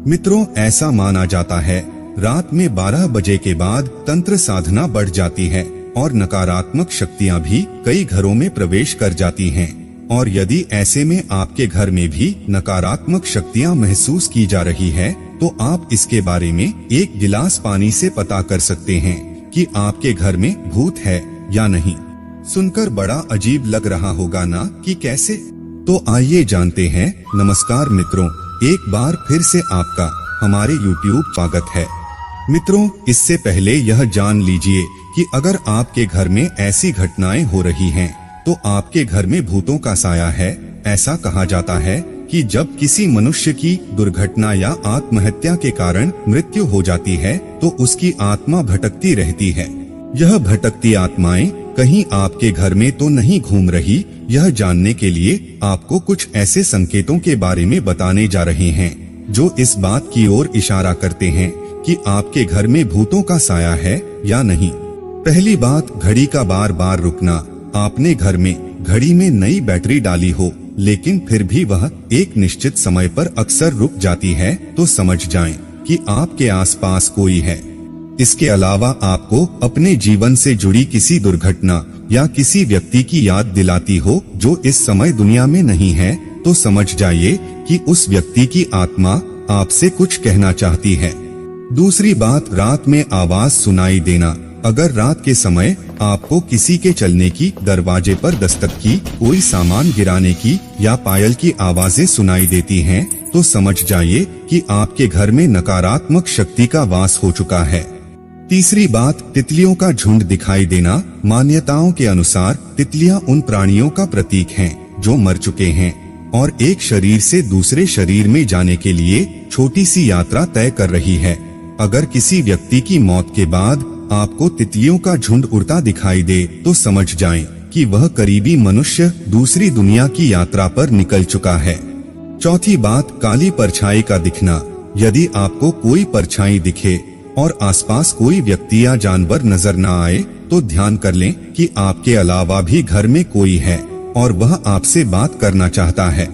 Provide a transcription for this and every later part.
मित्रों, ऐसा माना जाता है रात में 12 बजे के बाद तंत्र साधना बढ़ जाती है और नकारात्मक शक्तियां भी कई घरों में प्रवेश कर जाती हैं। और यदि ऐसे में आपके घर में भी नकारात्मक शक्तियां महसूस की जा रही है तो आप इसके बारे में एक गिलास पानी से पता कर सकते हैं कि आपके घर में भूत है या नहीं। सुनकर बड़ा अजीब लग रहा होगा ना कि कैसे? तो आइए जानते हैं। नमस्कार मित्रों, एक बार फिर से आपका हमारे YouTube स्वागत है। मित्रों, इससे पहले यह जान लीजिए कि अगर आपके घर में ऐसी घटनाएं हो रही हैं, तो आपके घर में भूतों का साया है। ऐसा कहा जाता है कि जब किसी मनुष्य की दुर्घटना या आत्महत्या के कारण मृत्यु हो जाती है तो उसकी आत्मा भटकती रहती है। यह भटकती आत्माएं कहीं आपके घर में तो नहीं घूम रही, यह जानने के लिए आपको कुछ ऐसे संकेतों के बारे में बताने जा रहे हैं जो इस बात की ओर इशारा करते हैं कि आपके घर में भूतों का साया है या नहीं। पहली बात, घड़ी का बार बार रुकना। आपने घर में घड़ी में नई बैटरी डाली हो लेकिन फिर भी वह एक निश्चित समय पर अक्सर रुक जाती है, तो समझ जाएं कि आपके आसपास कोई है। इसके अलावा आपको अपने जीवन से जुड़ी किसी दुर्घटना या किसी व्यक्ति की याद दिलाती हो जो इस समय दुनिया में नहीं है, तो समझ जाइए कि उस व्यक्ति की आत्मा आपसे कुछ कहना चाहती है। दूसरी बात, रात में आवाज सुनाई देना। अगर रात के समय आपको किसी के चलने की, दरवाजे पर दस्तक की, कोई सामान गिराने की या पायल की आवाजें सुनाई देती हैं, तो समझ जाइए कि आपके घर में नकारात्मक शक्ति का वास हो चुका है। तीसरी बात, तितलियों का झुंड दिखाई देना। मान्यताओं के अनुसार तितलियां उन प्राणियों का प्रतीक हैं जो मर चुके हैं और एक शरीर से दूसरे शरीर में जाने के लिए छोटी सी यात्रा तय कर रही है। अगर किसी व्यक्ति की मौत के बाद आपको तितलियों का झुंड उड़ता दिखाई दे तो समझ जाएं कि वह करीबी मनुष्य दूसरी दुनिया की यात्रा पर निकल चुका है। चौथी बात, काली परछाई का दिखना। यदि आपको कोई परछाई दिखे और आसपास कोई व्यक्ति या जानवर नजर न आए तो ध्यान कर लें कि आपके अलावा भी घर में कोई है और वह आपसे बात करना चाहता है।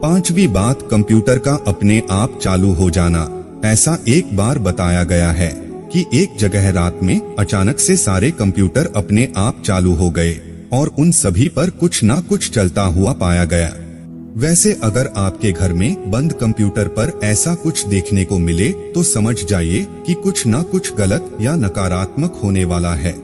पांचवी बात, कंप्यूटर का अपने आप चालू हो जाना। ऐसा एक बार बताया गया है कि एक जगह रात में अचानक से सारे कंप्यूटर अपने आप चालू हो गए और उन सभी पर कुछ ना कुछ चलता हुआ पाया गया। वैसे अगर आपके घर में बंद कंप्यूटर पर ऐसा कुछ देखने को मिले तो समझ जाइए कि कुछ ना कुछ गलत या नकारात्मक होने वाला है।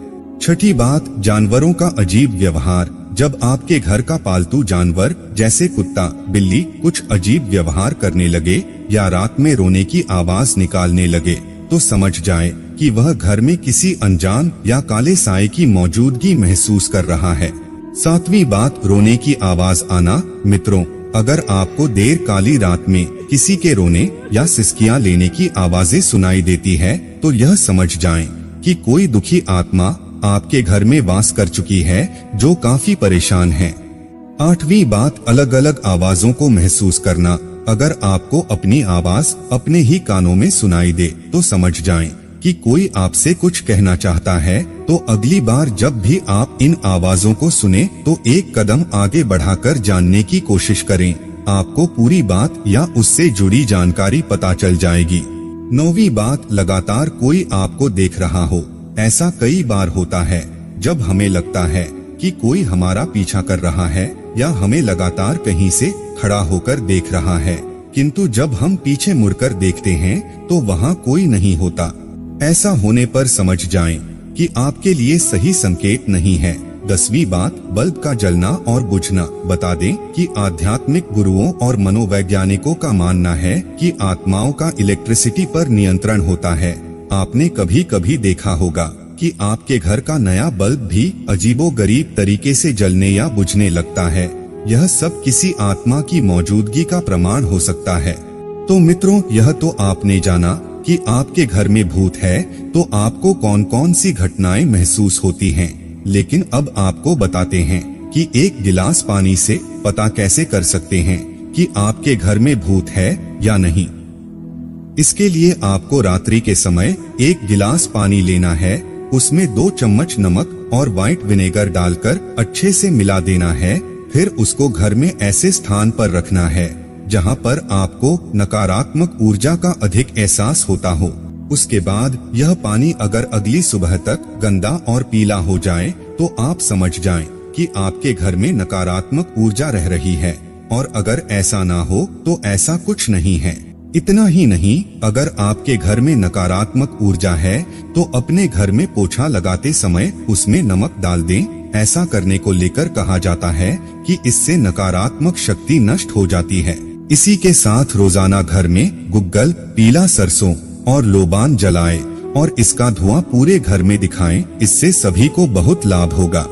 छठी बात, जानवरों का अजीब व्यवहार। जब आपके घर का पालतू जानवर जैसे कुत्ता, बिल्ली कुछ अजीब व्यवहार करने लगे या रात में रोने की आवाज निकालने लगे तो समझ जाए कि वह घर में किसी अनजान या काले साए की मौजूदगी महसूस कर रहा है। सातवीं बात, रोने की आवाज आना। मित्रों, अगर आपको देर काली रात में किसी के रोने या सिसकियां लेने की आवाजें सुनाई देती है तो यह समझ जाएं कि कोई दुखी आत्मा आपके घर में वास कर चुकी है जो काफी परेशान है। आठवीं बात, अलग अलग आवाजों को महसूस करना। अगर आपको अपनी आवाज अपने ही कानों में सुनाई दे तो समझ जाएं कि कोई आपसे कुछ कहना चाहता है, तो अगली बार जब भी आप इन आवाजों को सुने तो एक कदम आगे बढ़ाकर जानने की कोशिश करें। आपको पूरी बात या उससे जुड़ी जानकारी पता चल जाएगी। नौवीं बात, लगातार कोई आपको देख रहा हो। ऐसा कई बार होता है जब हमें लगता है कि कोई हमारा पीछा कर रहा है या हमें लगातार कहीं से खड़ा होकर देख रहा है, किंतु जब हम पीछे मुड़कर देखते हैं तो वहाँ कोई नहीं होता। ऐसा होने पर समझ जाएं कि आपके लिए सही संकेत नहीं है। 10वीं बात, बल्ब का जलना और बुझना। बता दें कि आध्यात्मिक गुरुओं और मनोवैज्ञानिकों का मानना है कि आत्माओं का इलेक्ट्रिसिटी पर नियंत्रण होता है। आपने कभी कभी देखा होगा कि आपके घर का नया बल्ब भी अजीबोगरीब तरीके से जलने या बुझने लगता है। यह सब किसी आत्मा की मौजूदगी का प्रमाण हो सकता है। तो मित्रों, यह तो आपने जाना कि आपके घर में भूत है, तो आपको कौन कौन सी घटनाएं महसूस होती हैं। लेकिन अब आपको बताते हैं कि एक गिलास पानी से पता कैसे कर सकते हैं कि आपके घर में भूत है या नहीं। इसके लिए आपको रात्रि के समय एक गिलास पानी लेना है, उसमें 2 चम्मच नमक और व्हाइट विनेगर डालकर अच्छे से मिला देना है। फिर उसको घर में ऐसे स्थान पर रखना है जहाँ पर आपको नकारात्मक ऊर्जा का अधिक एहसास होता हो। उसके बाद यह पानी अगर अगली सुबह तक गंदा और पीला हो जाए तो आप समझ जाएं कि आपके घर में नकारात्मक ऊर्जा रह रही है, और अगर ऐसा ना हो तो ऐसा कुछ नहीं है। इतना ही नहीं, अगर आपके घर में नकारात्मक ऊर्जा है तो अपने घर में पोछा लगाते समय उसमें नमक डाल दें। ऐसा करने को लेकर कहा जाता है कि इससे नकारात्मक शक्ति नष्ट हो जाती है। इसी के साथ रोजाना घर में गुग्गल, पीला सरसों और लोबान जलाएं और इसका धुआं पूरे घर में दिखाएं। इससे सभी को बहुत लाभ होगा।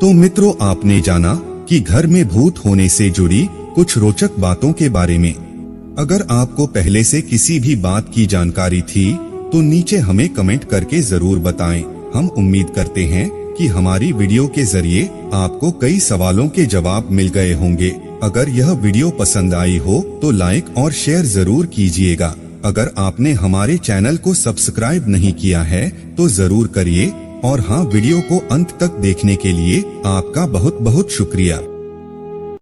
तो मित्रों, आपने जाना कि घर में भूत होने से जुड़ी कुछ रोचक बातों के बारे में। अगर आपको पहले से किसी भी बात की जानकारी थी तो नीचे हमें कमेंट करके जरूर बताएं। हम उम्मीद करते हैं कि हमारी वीडियो के जरिए आपको कई सवालों के जवाब मिल गए होंगे। अगर यह वीडियो पसंद आई हो तो लाइक और शेयर जरूर कीजिएगा। अगर आपने हमारे चैनल को सब्सक्राइब नहीं किया है तो जरूर करिए। और हाँ, वीडियो को अंत तक देखने के लिए आपका बहुत बहुत शुक्रिया।